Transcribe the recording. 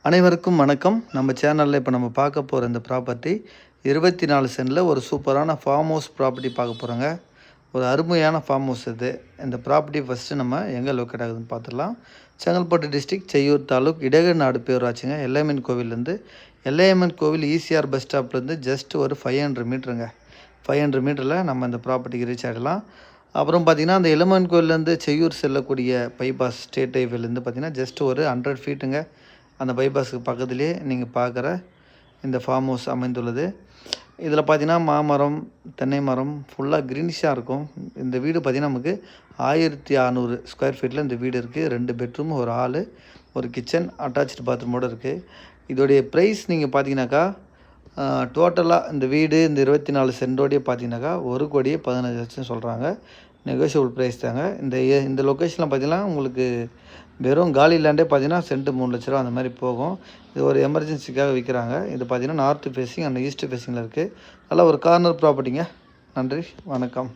அனைவருக்கும் வணக்கம். நம்ம சேனலில் இப்போ நம்ம பார்க்க போகிற இந்த ப்ராப்பர்ட்டி 24 சென்டில் ஒரு சூப்பரான ஃபார்ம் ஹவுஸ் ப்ராப்பர்ட்டி பார்க்க போகிறோங்க. ஒரு அருமையான ஃபார்ம் ஹவுஸ் இது. இந்த ப்ராப்பர்ட்டி ஃபஸ்ட்டு நம்ம எங்கே லொக்கேட் ஆகுதுன்னு பார்த்துடலாம். செங்கல்பட்டு டிஸ்ட்ரிக்ட், செய்யூர் தாலுக், இடகநாடு பேரூராட்சிங்க. எல்லையம்மன் கோவிலேருந்து எல்லையம்மன் கோவில் ஈசிஆர் பஸ் ஸ்டாப்லேருந்து ஜஸ்ட் ஒரு 500 மீட்டருங்க. 500 மீட்டரில் நம்ம இந்த ப்ராப்பர்ட்டிக்கு ரீச் ஆகிடலாம். அப்புறம் பார்த்திங்கன்னா அந்த எல்லையம்மன் கோவிலேருந்து செய்யூர் செல்லக்கூடிய பைபாஸ் ஸ்டேட் ஹைவேலேருந்து பார்த்திங்கன்னா ஜஸ்ட் ஒரு 100 ஃபீட்டுங்க. அந்த பைபாஸுக்கு பக்கத்துலேயே நீங்கள் பார்க்குற இந்த ஃபார்ம் ஹவுஸ் அமைந்துள்ளது. இதில் பார்த்திங்கன்னா மாமரம், தென்னை மரம் ஃபுல்லாக க்ரீனிஷாக இருக்கும். இந்த வீடு பார்த்திங்கன்னா நமக்கு 1600 ஸ்கொயர் ஃபீட்டில் இந்த வீடு இருக்குது. 2 பெட்ரூம், ஒரு ஹாலு, ஒரு கிச்சன், அட்டாச்சு பாத்ரூமோடு இருக்குது. இதோடைய ப்ரைஸ் நீங்கள் பார்த்தீங்கன்னாக்கா டோட்டலாக இந்த வீடு இந்த 24 சென்டோடையே பார்த்தீங்கன்னாக்கா 1,15,00,000 சொல்கிறாங்க. நெகோஷியபிள் ப்ரைஸ் தாங்க. இந்த லொக்கேஷனில் பார்த்திங்கன்னா உங்களுக்கு வெறும் காலி லேண்டே பார்த்தீங்கன்னா சென்ட்டு 3 லட்ச ரூபா அந்த மாதிரி போகும். இது ஒரு எமர்ஜென்சிக்காக விற்கிறாங்க. இது பார்த்திங்கன்னா நார்த்து ஃபேஸிங் அண்ட் ஈஸ்ட் ஃபேஸிங்கில் இருக்குது. நல்ல ஒரு கார்னர் ப்ராப்பர்ட்டிங்க. நன்றி, வணக்கம்.